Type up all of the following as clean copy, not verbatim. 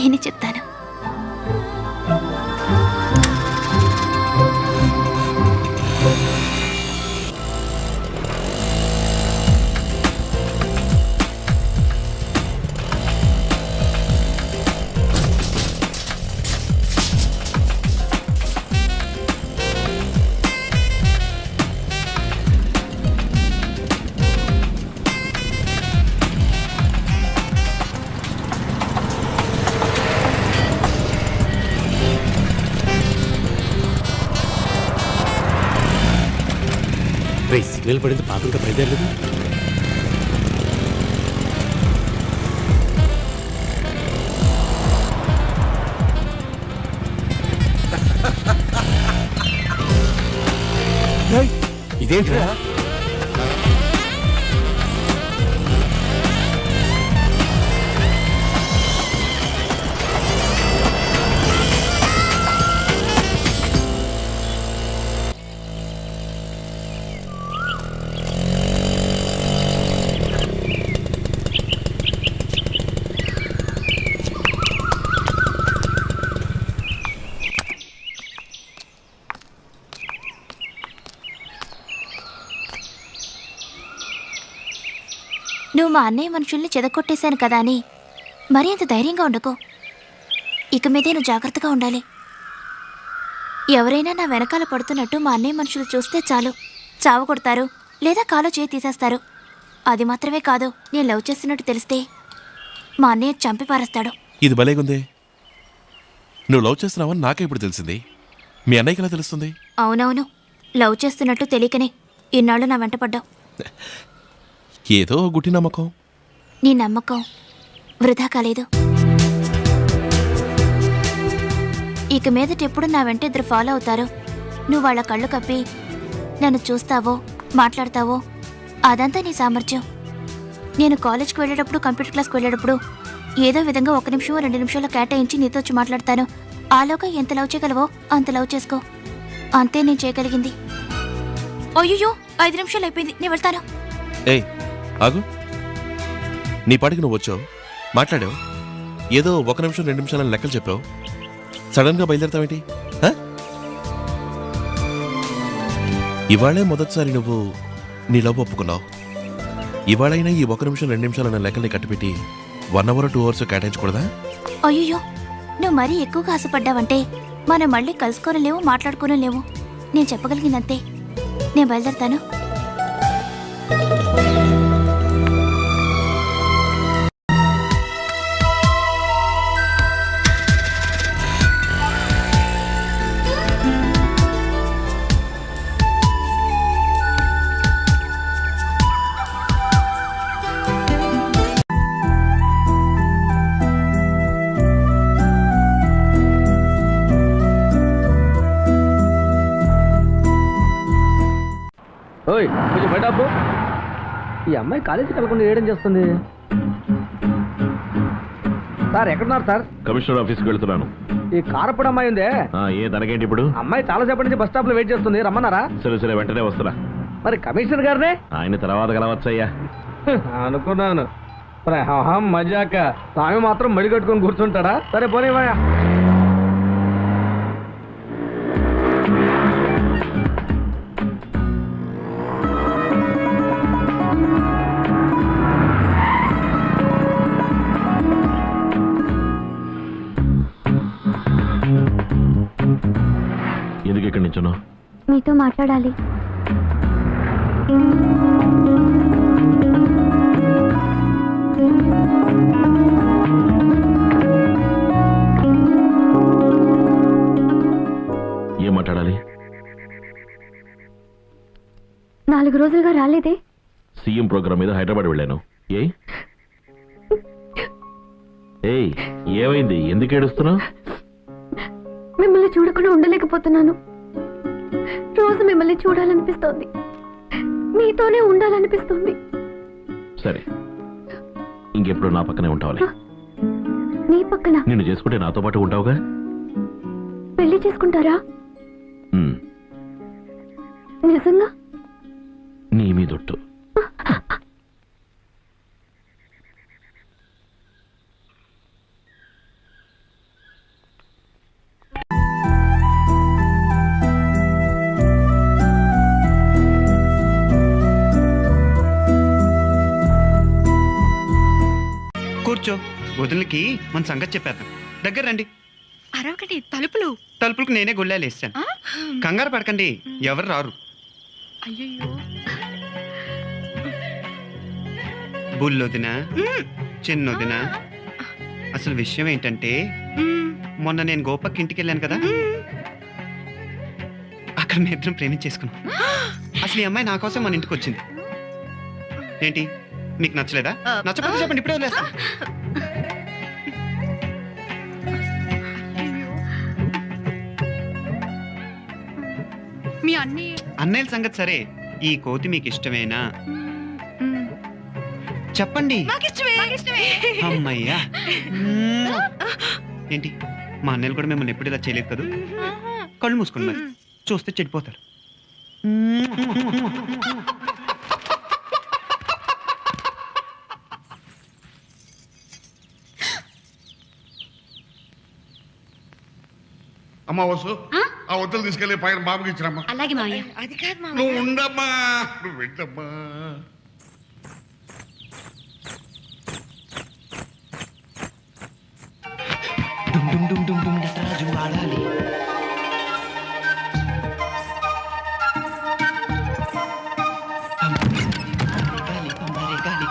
నేనే చెప్తాను. సిగ్నల్ పడింది, పాప ఇంకా బయలుదేరలేదు. ఇదేంట్రా? నువ్వు మా అన్నయ్య మనుషుల్ని చెదకొట్టేశాను కదా అని మరీ అంత ధైర్యంగా ఉండకో. ఇక మీదే నువ్వు జాగ్రత్తగా ఉండాలి. ఎవరైనా నా వెనకాల పడుతున్నట్టు మా అన్నయ్య మనుషులు చూస్తే చాలు, చావు కొడతారు లేదా కాలో చేయి తీసేస్తారు. అది మాత్రమే కాదు, నేను లవ్ చేస్తున్నట్టు తెలిస్తే మా అన్నయ్య చంపి పారేస్తాడు. ఇది భలేగుంది. నువ్వు లవ్ చేస్తున్నావని నాకే ఇప్పుడు తెలిసింది. మీ అన్నయ్యకి ఎలా తెలుస్తుంది? అవునవును, లవ్ చేస్తున్నట్టు తెలియకనే ఇన్నాళ్ళు నా వెంట పడ్డావు. ఏదో గుట్టి నమ్మకం. నీ నమ్మకం వృధా కాలేదు. ఇక మీదటెప్పుడు నా వెంట ఇద్దరు ఫాలో అవుతారు. నువ్వు వాళ్ళ కళ్ళు కప్పి నన్ను చూస్తావో మాట్లాడతావో అదంతా నీ సామర్థ్యం. నేను కాలేజ్కి వెళ్ళేటప్పుడు, కంప్యూటర్ క్లాస్కి వెళ్ళేటప్పుడు ఏదో విధంగా 1 నిమిషం 2 నిమిషాలు కేటాయించి నీతో వచ్చి మాట్లాడతాను. ఆలోగా ఎంత లవ్ చేయగలవో అంత లవ్ చేసుకో. అంతే నేను చేయగలిగింది. అయ్యో 5 నిమిషాలు అయిపోయింది, నేను వెళ్తాను. ఏయ్ ఆగు. నీ పాటికి నువ్వు వచ్చావు, మాట్లాడావు, ఏదో 1 నిమిషం 2 నిమిషాలని లెక్కలు చెప్పావు. సడన్గా బయలుదేరతావేంటి? ఇవాళే మొదటిసారి నువ్వు నీ లవ్ ఒప్పుకున్నావు. ఇవాళైనా ఈ 1 నిమిషం 2 నిమిషాలన్న లెక్కల్ని కట్టిపెట్టి 1 అవర్ 2 అవర్స్ కేటాయించకూడదా? అయ్యో నువ్వు మరీ ఎక్కువగా ఆశపడ్డావంటే మనం మళ్ళీ కలుసుకోనలేవు, మాట్లాడుకోనలేవు. నేను చెప్పగలిగిందంతే. నేను బయలుదేరతాను. ఓయ్ కొంచెం బయట అబ్బు. ఈ అమ్మాయి కాలేజీకి వెళ్ళకుండా ఏడం చేస్తుంది. సార్ ఎక్కడున్నారు సార్? కమిషనర్ ఆఫీస్కి వెళ్తున్నాను. ఈ కారప్పుడు అమ్మాయి ఉందే, ఏ దానికేంటి ఇప్పుడు? అమ్మాయి చాలా సేపటి నుంచి బస్ స్టాప్ లో వెయిట్ చేస్తుంది, రమ్మన్నారా? సరే వెంటనే వస్తున్నా. మరి కమిషనర్ గారినే ఆయన తర్వాత కలవచ్చయ్యా. అనుకున్నాను. మజాక స్వామి మాత్రం మడి కట్టుకొని కూర్చుంటాడా? సరే పోనీవయ్యా. ఎందుకు ఇక్కడి నుంచున్నా? మీతో మాట్లాడాలి. ఏం మాట్లాడాలి? 4 రోజులుగా రాలేదే? సీఎం ప్రోగ్రామ్ మీద హైదరాబాద్ వెళ్ళాను. ఏయ్ ఏమైంది? ఎందుకు ఏడుస్తున్నావు? మిమ్మల్ని చూడకుండా ఉండలేకపోతున్నాను. రోజు మిమ్మల్ని చూడాలనిపిస్తోంది, మీతోనే ఉండాలనిపిస్తుంది. సరే ఇంకెప్పుడు నా పక్కనే ఉంటావులే. నీ పక్కన? నిన్ను చేసుకుంటే నాతో పాటు ఉంటావుగా. పెళ్లి చేసుకుంటారా? నిజంగా? నీ మీదొట్టు. కూర్చో, వదిలికి మన సంగతి చెప్పేద్దాం. దగ్గర రండి. అరవకండి, తలుపులు. తలుపులకు నేనే గుళ్ళాలు వేస్తాను. కంగారు పడకండి, ఎవరు రారు. అయ్యయ్యో. బుల్లొదిన, చిన్నొదిన, అసలు విషయం ఏంటంటే మొన్న నేను గోపక్ ఇంటికి వెళ్ళాను కదా, అక్కడ మీ ఇద్దరం ప్రేమించేసుకున్నాం. అసలు ఈ అమ్మాయి నా కోసం మన ఇంటికి వచ్చింది. ఏంటి, మీకు నచ్చలేదా? నచ్చకపోతే చెప్పండి, ఇప్పుడే వదిలేస్తా. మీ అన్ని అన్నయ్యల సంగతి సరే, ఈ కోతి మీకు ఇష్టమేనా? చెప్పండి. అమ్మయ్యా. ఏంటి, మా అన్నయ్యలు కూడా మిమ్మల్ని ఎప్పుడు ఇలా చేయలేదు కదా? కళ్ళు మూసుకోండి, మరి చూస్తే చెడిపోతారు. అమ్మా వసు, ఆ వద్దలు తీసుకెళ్ళి పైన బాబుకి ఇచ్చిరమ్మా. అలాగే మావయ్య. అది కాదు నువ్వు ఉండమ్మా, నువ్వు వెళ్ళమ్మా. డుమ్ డుమ్ డుమ్ డుమ్ డుమ్ నటరాజు ఆడాలి. గాలి, పంబారే గాలి.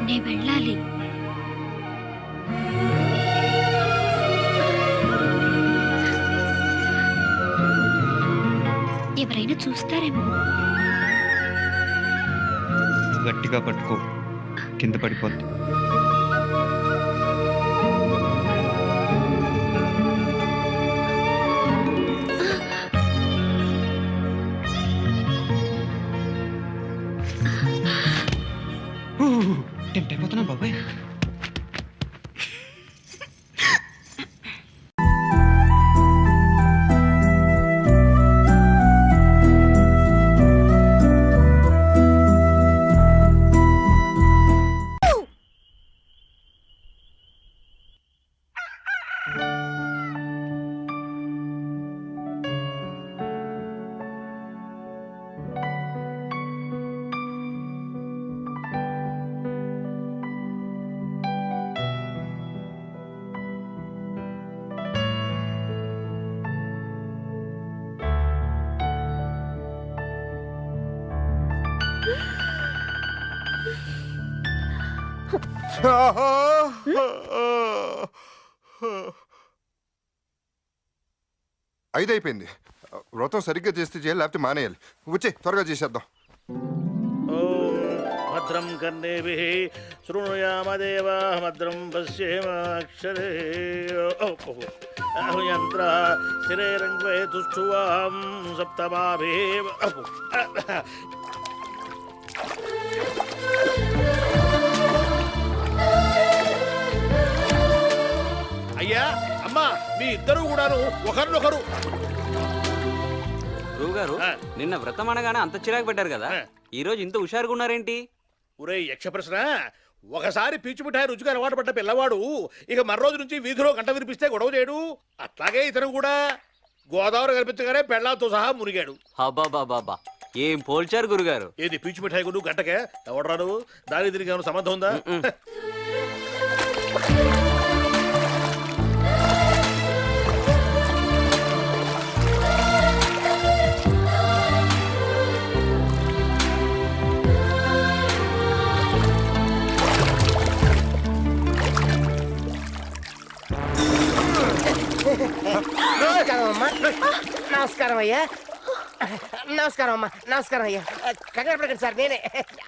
నే వెళ్ళాలి. ఎవరైనా చూస్తారేమో. గట్టిగా పట్టుకో, కింద పడిపోద్ది. టెంప్ట్ అయిపోతున్నా బాబాయ్. అయిపోయింది. వ్రతం సరిగ్గా చేస్తే చేయాలి, లేకపోతే మానేయాలి. వచ్చే త్వరగా చేసేద్దాం. భద్రం కర్ణేభిః శృణుయామదేవా భద్రం పశ్యేమాక్షరే యంత్ర స్థిరేరంగ్వే తుష్ఠువాం సప్తమాభిః. అయ్యా అమ్మా, మీ ఇద్దరు కూడాను ఒకరినొకరు. గురువుగారు, నిన్న వ్రతం అనగానే అంత చిరాకు పెట్టారు కదా, ఈ రోజు ఇంత హుషారుగా ఉన్నారేంటి? ఒరే యక్ష ప్రశ్న, ఒకసారి పీచు మిఠాయి రుచిగా అలవాటు పడ్డ పిల్లవాడు ఇక మరో రోజు నుంచి వీధిలో గంట వినిపిస్తే గొడవ చేయడు. అట్లాగే ఇతను కూడా గోదావరి కనిపించగానే పెళ్ళాంతో సహా మునిగాడు. అబ్బాబాబా, ఏం పోల్చారు గురుగారు. ఏది పీచు మిఠాయి గురు గంటకే ఎవడరాడు? దాని తిరిగి ఏమైనా సంబంధం ఉందా? నమస్కారం అయ్యా. నమస్కారం అమ్మా. నమస్కారం అయ్యా. కంగారు పడకండి సార్, నేనే.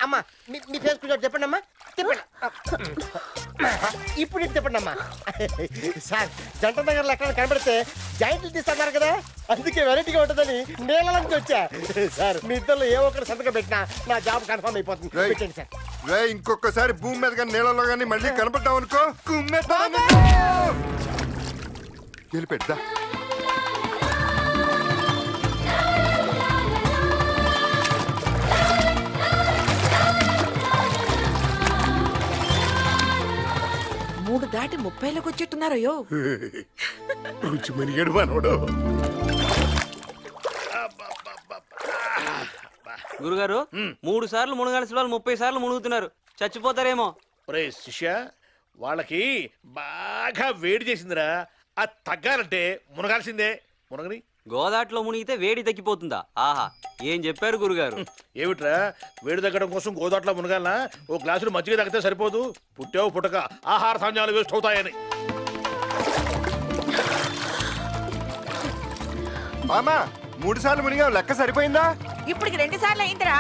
అమ్మా మీ ఫేస్ కొంచెం చెప్పండి అమ్మా, చెప్పండి. ఇప్పుడు ఇటు తిప్పండి అమ్మా. సార్ జంట నగర్లో ఎక్కడ కనబడితే జాయింట్లు తీస్తున్నారు కదా, అందుకే వెరైటీగా ఉంటుందని నీళ్ళ నుంచి వచ్చా. సార్ మీ ఇద్దరు ఏ ఒక్కరు సంతకం పెట్టినా నా జాబ్ కన్ఫర్మ్ అయిపోతుంది. రేయ్. పెట్టండి సార్. రే ఇంకొకసారి భూమి మీద కానీ నీళ్ళలో కానీ మళ్ళీ కనపడ్డావు అనుకో వెళ్ళిపెట్టా. మూడు దాటి 30లోకి వచ్చేట్టున్నారయ్యో. రుచి మరిగాడు మనోడు. గురుగారు 3 సార్లు మునగాల్సిన వాళ్ళు 30 సార్లు మునుగుతున్నారు, చచ్చిపోతారేమో. ఒరే శిష్య, వాళ్ళకి బాగా వేడి చేసిందిరా. అది తగ్గాలంటే మునగాల్సిందే. మునగని గోదాట్లో మునిగితే వేడి తగ్గిపోతుందా? ఆహా, ఏం చెప్పారు గురుగారు. ఏమిట్రా, వేడి తగ్గడం కోసం గోదాట్లో మునగాలనా? ఓ గ్లాసులు మజ్జిగ తగ్గితే సరిపోదు. పుట్టావు పుట్టక ఆహార ధాన్యాలు వేస్ట్ అవుతాయని. మామా 3 సార్లు మునిగావు, లెక్క సరిపోయిందా? ఇప్పటికి 2 సార్లు అయిందిరా,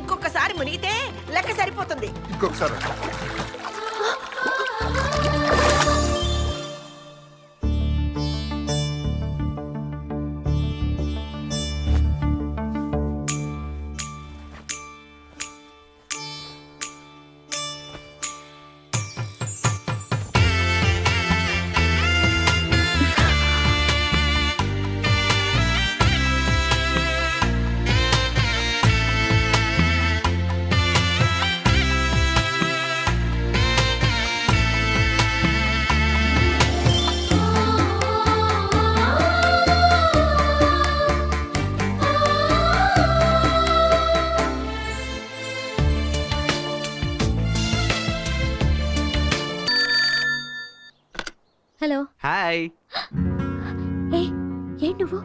ఇంకొకసారి మునిగితే లెక్క సరిపోతుంది. ఇంకొకసారి. హలో. హాయ్. ఏ నువ్వు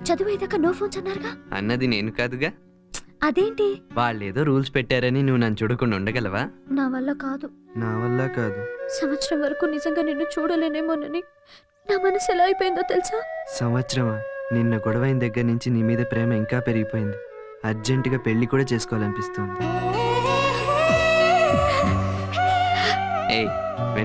చదువేదాకా నో ఫోన్స్ అన్నారుగా? అన్నది నేను కాదుగా. అదేంటి? వాళ్ళు ఏదో రూల్స్ పెట్టారని నువ్వు నన్ను చూడకుండా ఉండగలవా? నా వల్ల కాదు. నా వల్ల కాదు. సంవత్సరం వరకు నిజంగా నిన్ను చూడలేనేమోనని నా మనసు ఎలా అయిపోయిందో తెలుసా? సంవత్సరమా? నిన్న గొడవైన దగ్గర నుంచి నీ మీద ప్రేమ ఇంకా పెరిగిపోయింది. అర్జెంటుగా పెళ్లి కూడా చేసుకోవాలనిపిస్తుంది. ఏయ్